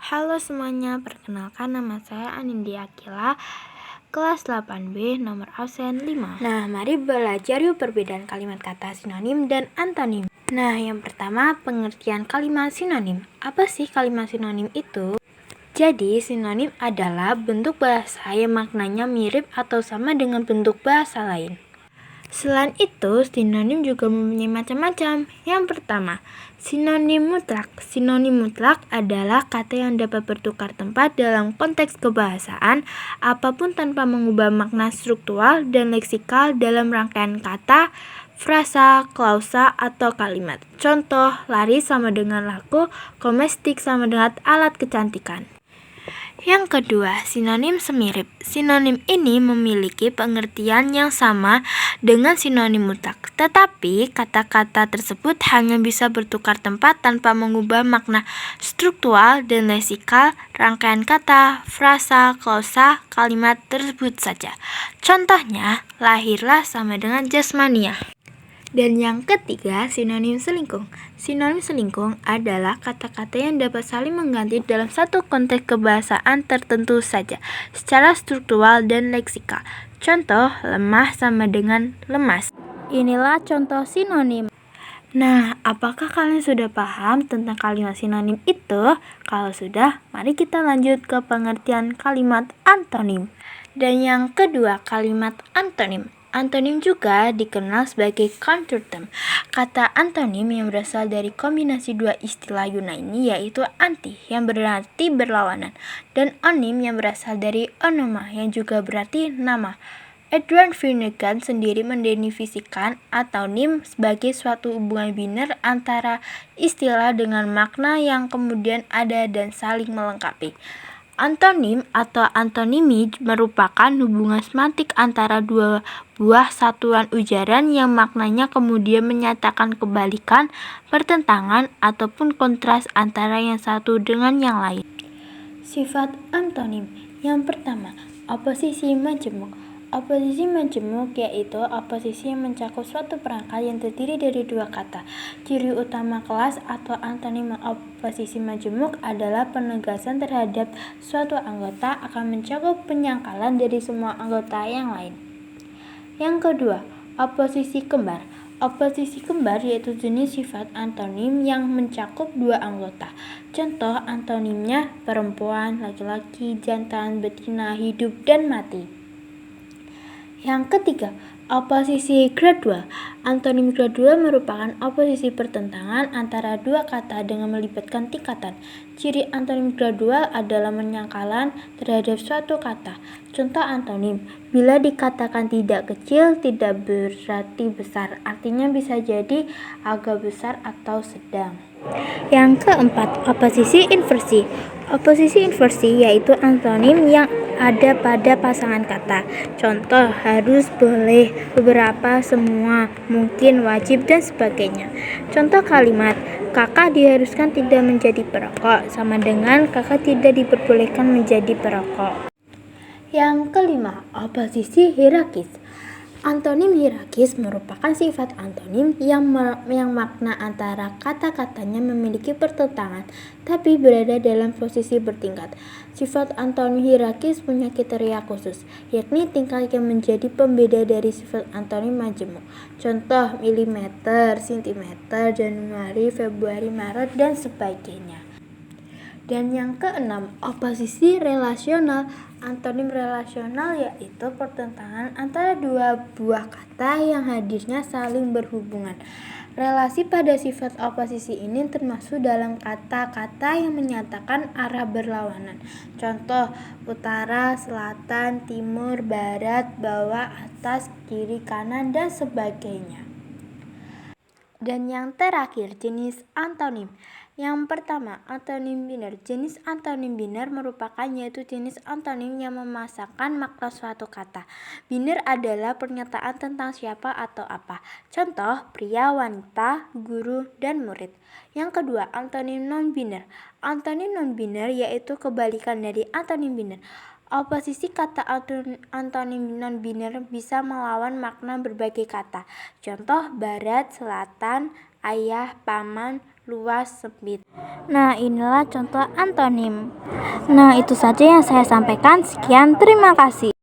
Halo semuanya, perkenalkan nama saya Anindya Akila, kelas 8B, nomor absen 5. Nah, mari belajar yuk perbedaan kalimat kata sinonim dan antonim. Nah, yang pertama, pengertian kalimat sinonim. Apa sih kalimat sinonim itu? Jadi, sinonim adalah bentuk bahasa yang maknanya mirip atau sama dengan bentuk bahasa lain. Selain itu, sinonim juga mempunyai macam-macam. Yang pertama, sinonim mutlak. Sinonim mutlak adalah kata yang dapat bertukar tempat dalam konteks kebahasaan apapun tanpa mengubah makna struktural dan leksikal dalam rangkaian kata, frasa, klausa, atau kalimat. Contoh, lari sama dengan laku, komestik sama dengan alat kecantikan. Yang kedua, sinonim semirip. Sinonim ini memiliki pengertian yang sama dengan sinonim mutlak, tetapi kata-kata tersebut hanya bisa bertukar tempat tanpa mengubah makna struktural dan leksikal rangkaian kata, frasa, klausa, kalimat tersebut saja. Contohnya, lahirlah sama dengan jasmania. Dan yang ketiga, sinonim selingkuh. Sinonim selingkuh adalah kata-kata yang dapat saling mengganti dalam satu konteks kebahasaan tertentu saja, secara struktural dan leksikal. Contoh, lemah sama dengan lemas. Inilah contoh sinonim. Nah, apakah kalian sudah paham tentang kalimat sinonim itu? Kalau sudah, mari kita lanjut ke pengertian kalimat antonim. Dan yang kedua, kalimat antonim. Antonim juga dikenal sebagai counter term. Kata antonim yang berasal dari kombinasi dua istilah Yunani yaitu anti yang berarti berlawanan dan onim yang berasal dari onoma yang juga berarti nama. Edward Finnegan sendiri mendefinisikan antonim sebagai suatu hubungan biner antara istilah dengan makna yang kemudian ada dan saling melengkapi. Antonim atau antonimi merupakan hubungan semantik antara dua buah satuan ujaran yang maknanya kemudian menyatakan kebalikan, pertentangan, ataupun kontras antara yang satu dengan yang lain. Sifat antonim. Yang pertama, oposisi majemuk. Oposisi majemuk yaitu oposisi yang mencakup suatu perangkat yang terdiri dari dua kata. Ciri utama kelas atau antonim oposisi majemuk adalah penegasan terhadap suatu anggota akan mencakup penyangkalan dari semua anggota yang lain. Yang kedua, oposisi kembar. Oposisi kembar yaitu jenis sifat antonim yang mencakup dua anggota. Contoh antonimnya perempuan, laki-laki, jantan, betina, hidup, dan mati. Yang ketiga, oposisi gradual. Antonim gradual merupakan oposisi pertentangan antara dua kata dengan melibatkan tingkatan. Ciri antonim gradual adalah penyangkalan terhadap suatu kata. Contoh antonim, bila dikatakan tidak kecil, tidak berarti besar. Artinya bisa jadi agak besar atau sedang. Yang keempat, oposisi inversi. Oposisi inversi yaitu antonim yang ada pada pasangan kata. Contoh, harus, boleh, beberapa, semua, mungkin, wajib, dan sebagainya. Contoh kalimat, kakak diharuskan tidak menjadi perokok, sama dengan kakak tidak diperbolehkan menjadi perokok. Yang kelima, oposisi hierarkis. Antonim hierarkis merupakan sifat antonim yang makna antara kata-katanya memiliki pertentangan, tapi berada dalam posisi bertingkat. Sifat antonim hierarkis punya kriteria khusus, yakni tingkat yang menjadi pembeda dari sifat antonim majemuk. Contoh, milimeter, sentimeter, Januari, Februari, Maret, dan sebagainya. Dan yang keenam, oposisi relasional. Antonim relasional yaitu pertentangan antara dua buah kata yang hadirnya saling berhubungan. Relasi pada sifat oposisi ini termasuk dalam kata-kata yang menyatakan arah berlawanan. Contoh, utara, selatan, timur, barat, bawah, atas, kiri, kanan, dan sebagainya. Dan yang terakhir, jenis antonim. Yang pertama, antonim biner. Jenis antonim biner merupakan yaitu jenis antonim yang memasakkan makna suatu kata. Biner adalah pernyataan tentang siapa atau apa. Contoh, pria, wanita, guru, dan murid. Yang kedua, antonim non-biner. Antonim non-biner yaitu kebalikan dari antonim biner. Oposisi kata antonim non-biner bisa melawan makna berbagai kata. Contoh, barat, selatan, ayah, paman, luas, sempit. Nah, inilah contoh antonim. Nah, itu saja yang saya sampaikan. Sekian, terima kasih.